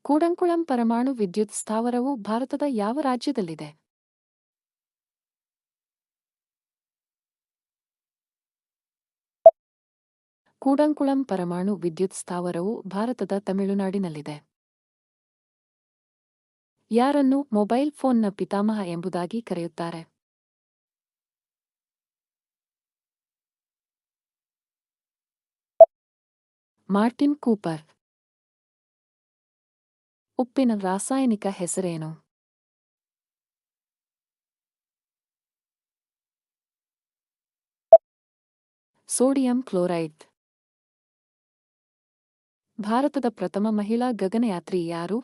ಕೂಡಂಕುಳಂ ಪರಮಾಣು ವಿದ್ಯುತ್ ಸ್ಥಾವರವು ಭಾರತದ ಯಾವ ರಾಜ್ಯದಲ್ಲಿದೆ? ಕೂಡಂಕುಳಂ ಪರಮಾಣು ವಿದ್ಯುತ್ ಸ್ಥಾವರವು ಭಾರತದ ತಮಿಳುನಾಡಿನಲ್ಲಿದೆ. ಯಾರನ್ನು ಮೊಬೈಲ್ ಫೋನ್ನ ಪಿತಾಮಹ ಎಂಬುದಾಗಿ ಕರೆಯುತ್ತಾರೆ? Martin Cooper. ಉಪ್ಪಿನ ರಾಸಾಯನಿಕ ಹೆಸರೇನು? Sodium chloride. ಭಾರತದ ಪ್ರಥಮ ಮಹಿಳಾ ಗಗನಯಾತ್ರಿ ಯಾರು?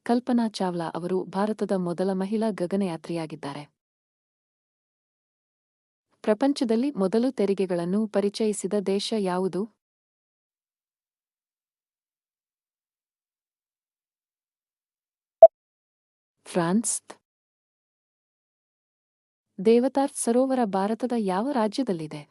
ಕಲ್ಪನಾ ಚಾವ್ಲಾ ಅವರು ಭಾರತದ ಮೊದಲ ಮಹಿಳಾ ಗಗನಯಾತ್ರಿಯಾಗಿದ್ದಾರೆ. ಪ್ರಪಂಚದಲ್ಲಿ ಮೊದಲು ತೆರಿಗೆಗಳನ್ನು ಪರಿಚಯಿಸಿದ ದೇಶ ಯಾವುದು? ಫ್ರಾನ್ಸ್. ದೇವತಾರ್ ಸರೋವರ ಭಾರತದ ಯಾವ ರಾಜ್ಯದಲ್ಲಿದೆ?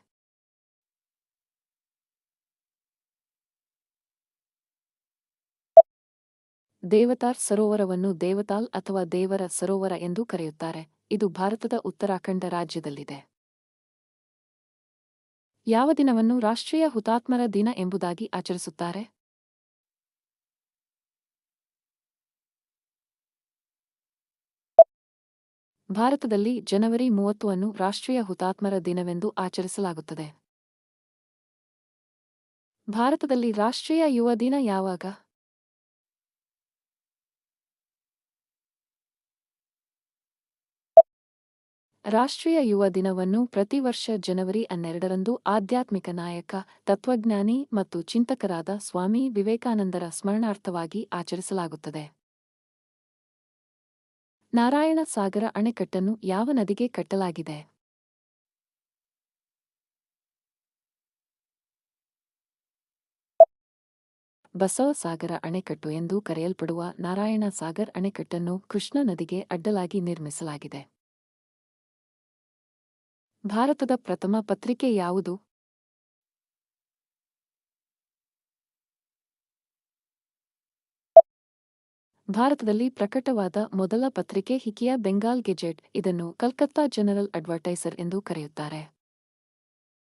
ದೇವತಾರ್ ಸರೋವರವನ್ನು ದೇವತಾಲ್ ಅಥವಾ ದೇವರ ಸರೋವರ ಎಂದು ಕರೆಯುತ್ತಾರೆ. ಇದು ಭಾರತದ ಉತ್ತರಾಖಂಡ ರಾಜ್ಯದಲ್ಲಿದೆ. ಯಾವ ದಿನವನ್ನು ರಾಷ್ಟ್ರೀಯ ಹುತಾತ್ಮರ ದಿನ ಎಂಬುದಾಗಿ ಆಚರಿಸುತ್ತಾರೆ? ಭಾರತದಲ್ಲಿ ಜನವರಿ 30ನ್ನು ರಾಷ್ಟ್ರೀಯ ಹುತಾತ್ಮರ ದಿನವೆಂದು ಆಚರಿಸಲಾಗುತ್ತದೆ. ಭಾರತದಲ್ಲಿ ರಾಷ್ಟ್ರೀಯ ಯುವ ದಿನ ಯಾವಾಗ? ರಾಷ್ಟ್ರೀಯ ಯುವ ದಿನವನ್ನು ಪ್ರತಿ ವರ್ಷ ಜನವರಿ 12ರಂದು ಆಧ್ಯಾತ್ಮಿಕ ನಾಯಕ, ತತ್ವಜ್ಞಾನಿ ಮತ್ತು ಚಿಂತಕರಾದ ಸ್ವಾಮಿ ವಿವೇಕಾನಂದರ ಸ್ಮರಣಾರ್ಥವಾಗಿ ಆಚರಿಸಲಾಗುತ್ತದೆ. ನಾರಾಯಣ ಸಾಗರ ಅಣೆಕಟ್ಟನ್ನು ಯಾವ ನದಿಗೆ ಕಟ್ಟಲಾಗಿದೆ? ಬಸವ ಸಾಗರ ಅಣೆಕಟ್ಟು ಎಂದು ಕರೆಯಲ್ಪಡುವ ನಾರಾಯಣ ಸಾಗರ್ ಅಣೆಕಟ್ಟನ್ನು ಕೃಷ್ಣಾ ನದಿಗೆ ಅಡ್ಡಲಾಗಿ ನಿರ್ಮಿಸಲಾಗಿದೆ. ಭಾರತದ ಪ್ರಥಮ ಪತ್ರಿಕೆ ಯಾವುದು? ಭಾರತದಲ್ಲಿ ಪ್ರಕಟವಾದ ಮೊದಲ ಪತ್ರಿಕೆ ಹಿಕಿಯಾ ಬೆಂಗಾಲ್ ಗೆಜೆಟ್. ಇದನ್ನು ಕಲ್ಕತ್ತಾ ಜನರಲ್ ಅಡ್ವರ್ಟೈಸರ್ ಎಂದು ಕರೆಯುತ್ತಾರೆ.